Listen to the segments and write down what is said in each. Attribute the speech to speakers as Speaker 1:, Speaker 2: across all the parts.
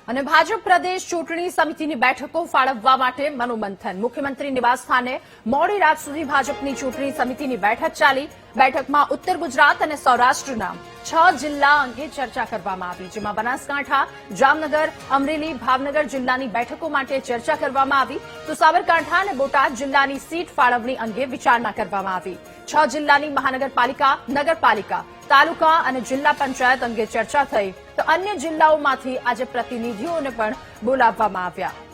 Speaker 1: અને ભાજપ પ્રદેશ ચૂંટણી સમિતિની બેઠકો ફાળવવા માટે મનોમંથન મુખ્યમંત્રી નિવાસસ્થાને મોડી રાત સુધી ભાજપની ચૂંટણી સમિતિની બેઠક ચાલી બેઠકમાં ઉત્તર ગુજરાત અને સૌરાષ્ટ્રના 6 જિલ્લા અંગે ચર્ચા કરવામાં આવી જેમાં બનાસકાંઠા જામનગર અમરેલી ભાવનગર જિલ્લાની બેઠકો માટે ચર્ચા કરવામાં આવી તો સાબરકાંઠા અને બોટાદ જિલ્લાની સીટ ફાળવણી અંગે વિચારણા કરવામાં આવી 6 જિલ્લાની મહાનગરપાલિકા નગરપાલિકા તાલુકા અને જિલ્લા પંચાયત અંગે ચર્ચા થઈ તો અન્ય જિલ્લાઓમાંથી આજે પ્રતિનિધિઓને પણ બોલાવવામાં આવ્યા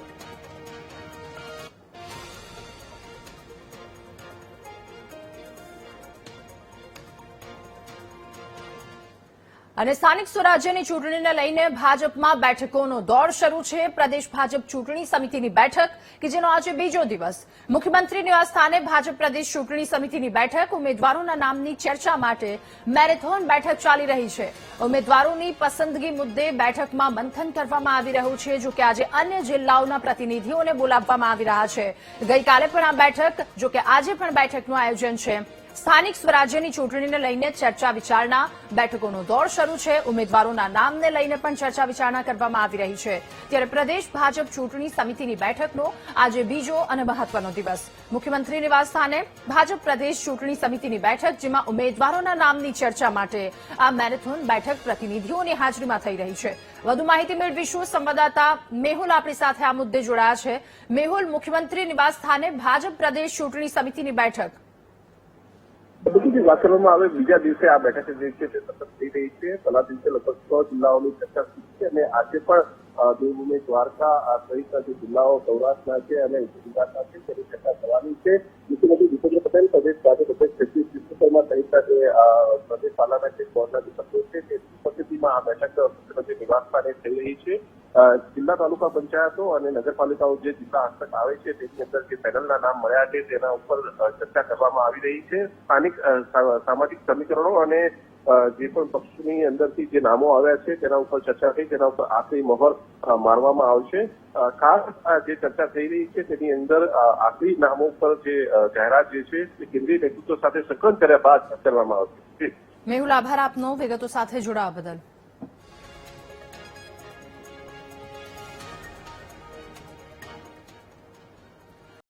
Speaker 1: અને સ્થાનિક સ્વરાજ્યની ચૂંટણીને લઈને ભાજપમાં બેઠકોનો દોર શરૂ છે પ્રદેશ ભાજપ ચૂંટણી સમિતિની બેઠક કે જેનો આજે બીજો દિવસ મુખ્યમંત્રી નિવાસસ્થાને ભાજપ પ્રદેશ ચૂંટણી સમિતિની બેઠક ઉમેદવારોના નામની ચર્ચા માટે મેરેથોન બેઠક ચાલી રહી છે ઉમેદવારોની પસંદગી મુદ્દે બેઠકમાં મંથન કરવામાં આવી રહ્યું છે જો કે આજે અન્ય જિલ્લાઓના પ્રતિનિધિઓને બોલાવવામાં આવી રહ્યા છે ગઈકાલે પણ આ બેઠક જો કે આજે પણ બેઠકનું આયોજન છે સ્થાનિક સ્વરાજ્યની ચૂંટણીને લઈને ચર્ચા વિચારણા બેઠકોનો દોર શરૂ છે ઉમેદવારોના નામને લઈને પણ ચર્ચા વિચારણા કરવામાં આવી રહી છે ત્યારે પ્રદેશ ભાજપ ચૂંટણી સમિતિની બેઠકનો આજે બીજો અને મહત્વનો દિવસ મુખ્યમંત્રી નિવાસસ્થાને ભાજપ પ્રદેશ ચૂંટણી સમિતિની બેઠક જેમાં ઉમેદવારોના નામની ચર્ચા માટે આ મેરેથોન બેઠક પ્રતિનિધિઓની હાજરીમાં થઈ રહી છે વધુ માહિતી મેળવીશું સંવાદદાતા મેહુલ આપણી સાથે આ મુદ્દે જોડાયા છે મેહુલ મુખ્યમંત્રી નિવાસસ્થાને ભાજપ પ્રદેશ ચૂંટણી સમિતિની બેઠક
Speaker 2: બધું વાત કરવામાં આવે બીજા દિવસે આ બેઠક જે છે તે સતત થઈ રહી છે પહેલા દિવસે લગભગ 6 જિલ્લાઓની ચર્ચા થઈ છે અને આજે પણ દેવભૂમિ દ્વારકા સહિતના જે જિલ્લાઓ સૌરાષ્ટ્રના છે અને ગુજરાતના છે તેની ચર્ચા થવાની છે મુખ્યમંત્રી ભૂપેન્દ્ર પટેલ પ્રદેશ ભાજપ અધ્યક્ષ જગદીશ વિશ્વકર્મા સહિતના જે પ્રદેશ પાલાના જે બોર્ડના જે સભ્યો છે તે ઉપસ્થિતિમાં આ બેઠક મુખ્યમંત્રી નિવાસસ્થાને થઈ રહી છે જિલ્લા તાલુકા પંચાયતો અને નગરપાલિકાઓ જે જિલ્લા હસ્તક આવે છે તેની અંદર જે પેનલના નામ મળ્યા છે તેના ઉપર ચર્ચા કરવામાં આવી રહી છે સ્થાનિક સામાજિક સમીકરણો અને જે પણ પક્ષની અંદરથી જે નામો આવ્યા છે તેના ઉપર ચર્ચા થઈ તેના ઉપર આખરી મહોર મારવામાં આવશે ખાસ જે ચર્ચા થઈ રહી છે તેની અંદર આખરી નામો પર જે જાહેરાત જે છે તે કેન્દ્રીય નેતૃત્વ સાથે સંકલન કર્યા બાદ કરવામાં આવશે
Speaker 1: મેહુલ આભાર આપનો વિગતો સાથે જોડાવા બદલ